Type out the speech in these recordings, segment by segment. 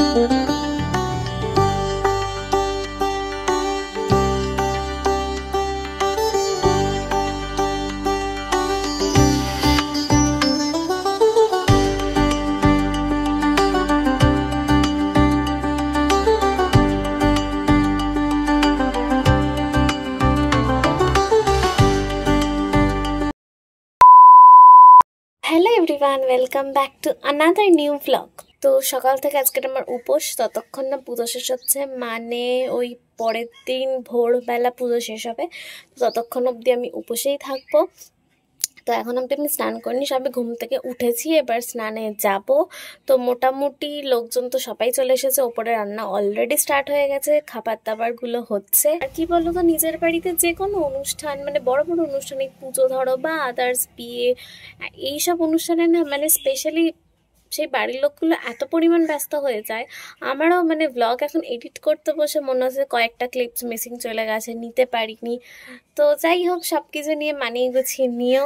Hello everyone, welcome back to another new blog. তো সকাল থেকে আজকের আমার উপোস, ততক্ষণ না পুজো শেষ হচ্ছে, মানে ওই পরের দিন ভোরবেলা পুজো শেষ হবে, ততক্ষণ অবধি আমি উপোসেই থাকবো। তো এখন অবধি আমি স্নান করিনি, সবে ঘুম থেকে উঠেছি, এবার স্নানে যাব। তো মোটামুটি লোকজন তো সবাই চলে এসেছে, ওপরে রান্না অলরেডি স্টার্ট হয়ে গেছে, খাবার দাবারগুলো হচ্ছে। আর কি বলো তো, নিজের বাড়িতে যে কোনো অনুষ্ঠান, মানে বড় বড় অনুষ্ঠান, এই পুজো ধরো বা আদার্স বিয়ে, এইসব অনুষ্ঠানে না মানে স্পেশালি সেই বাড়ির লোকগুলো এত পরিমাণ ব্যস্ত হয়ে যায়। আমারও মানে ব্লগ এখন এডিট করতে বসে মনে হচ্ছে কয়েকটা ক্লিপস মিসিং চলে গেছে, নিতে পারিনি। তো যাই হোক, সব কিছু নিয়ে মানিয়ে গুছিয়ে নিও।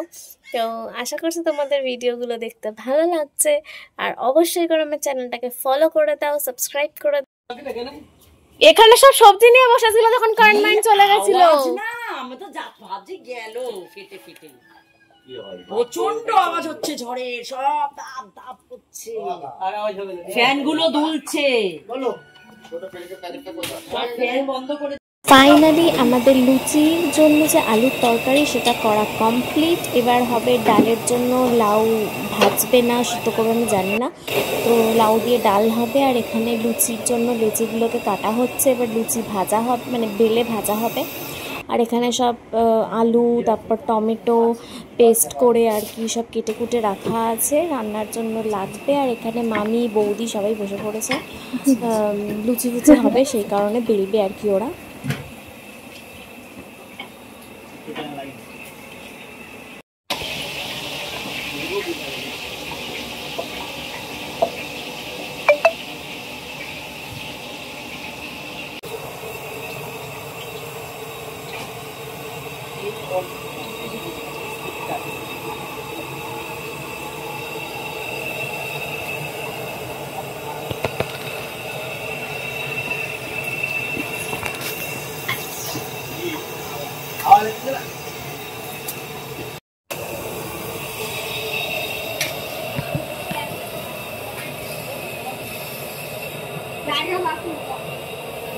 তো আশা করছি তোমাদের ভিডিওগুলো দেখতে ভালো লাগছে, আর অবশ্যই করে আমার চ্যানেলটাকে ফলো করে দাও, সাবস্ক্রাইব করে দাও। এখানে সব সবজি নিয়ে বসেছিল যখন কারেন্ট মাইন্ড চলে গেছিল না, আমি তো ভাবছি গেল কেটে কেটে। প্রচন্ড আওয়াজ হচ্ছে ঝড়ের, সব দাপ দাপ করছে, ফ্যান গুলো দুলছে। বলো ফ্যান বন্ধ করে। ফাইনালি আমাদের লুচির জন্য যে আলুর তরকারি সেটা করা কমপ্লিট। এবার হবে ডালের জন্য লাউ ভাজবে না সেটা করে আমি জানি না, তো লাউ দিয়ে ডাল হবে। আর এখানে লুচির জন্য লুচিগুলোকে কাটা হচ্ছে, এবার লুচি ভাজা হবে, মানে বেলে ভাজা হবে। আর এখানে সব আলু, তারপর টমেটো পেস্ট করে আর কি সব কেটে কুটে রাখা আছে, রান্নার জন্য লাগবে। আর এখানে মামি বৌদি সবাই বসে পড়েছে, লুচি ফুচি হবে সেই কারণে বেলবে আর কি ওরা।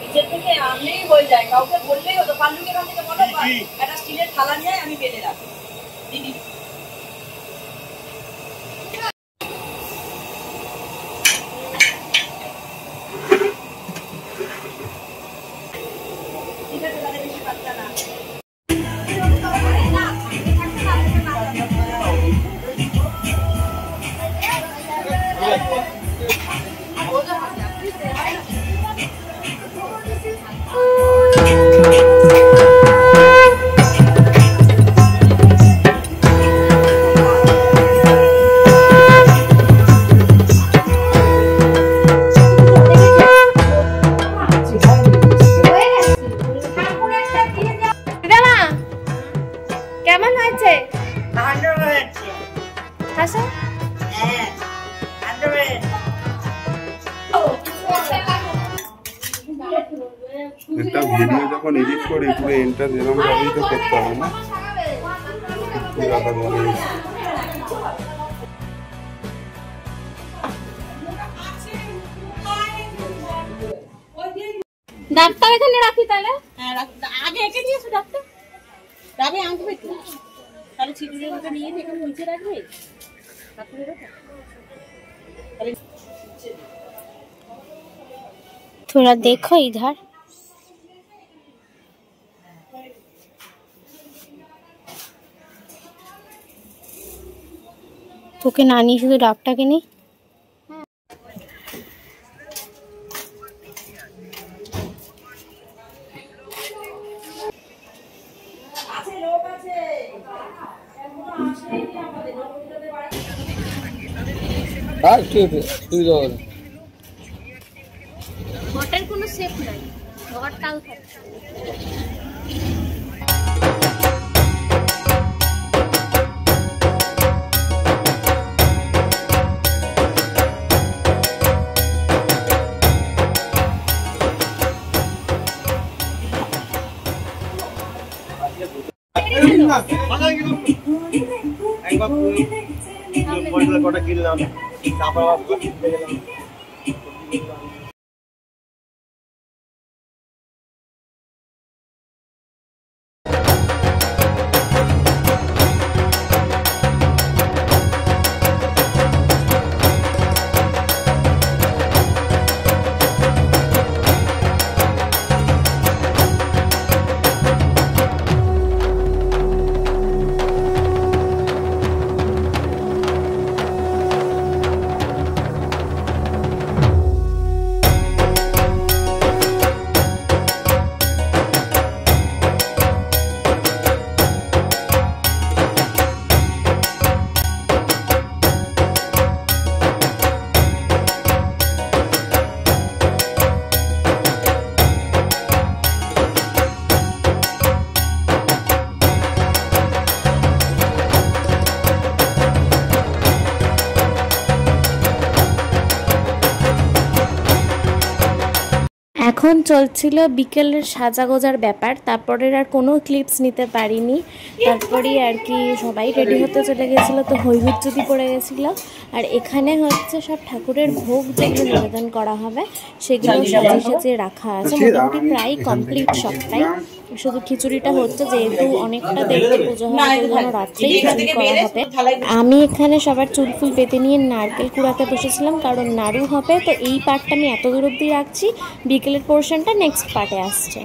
নিচের থেকে আনলেই হয়ে যায়, কাউকে বললেই হতো। পাল্লুকে এখান থেকে বলো একটা স্টিলের থালা নিয়ে আমি বেলে রাখি। দিদি ঠিক আছে, তাহলে বেশি পাতলা না। কেমন হয়েছে? একটা ভিডিও যখন এডিট করি পুরো এন্টার এরকম ভাবেই তো করতে হবে না। ডাক্তার এখানে রাখি তাহলে। হ্যাঁ, আগে একে দিয়েছো ডাক্তার, তবে আঁকবে তো। তাহলে ছিটুরের মতো নিয়ে এখানে নিচে রাখবে। थोड़ा देखो इधर। তোকে নানি শুধু ডাবটাকে নি। আর কি তুই ধর ঘটের কোনো শেপ নাই, ঘট কাল থাকে। কটা কিনলাম, তারপর আবার কিনতে গেলাম। এখন চলছিল বিকেলের সাজাগোজার ব্যাপার, তারপরের আর কোনো ক্লিপস নিতে পারিনি। তারপরেই আর কি সবাই রেডি হতে চলে গেছিলো, তো হৈহুজ্জুতি পড়ে গেছিলো। আর এখানে হচ্ছে সব ঠাকুরের ভোগ যেগুলো নিবেদন করা হবে সেগুলো সাজিয়ে সাজিয়ে রাখা আছে, মোটামুটি প্রায় কমপ্লিট সবটাই। শুধু খিচুড়িটা হচ্ছে, যেহেতু অনেকটা দেরিতে পুজো হবে ধরো রাত্রেই খিচুড়ি করা হবে। আমি এখানে সবার চুল ফুল পেতে নিয়ে নারকেল কুড়াতে বসেছিলাম, কারণ নাড়ু হবে। তো এই পার্টটা আমি এত দূর অব্দি রাখছি, বিকেলের পোর্শনটা নেক্সট পার্টে আসছে।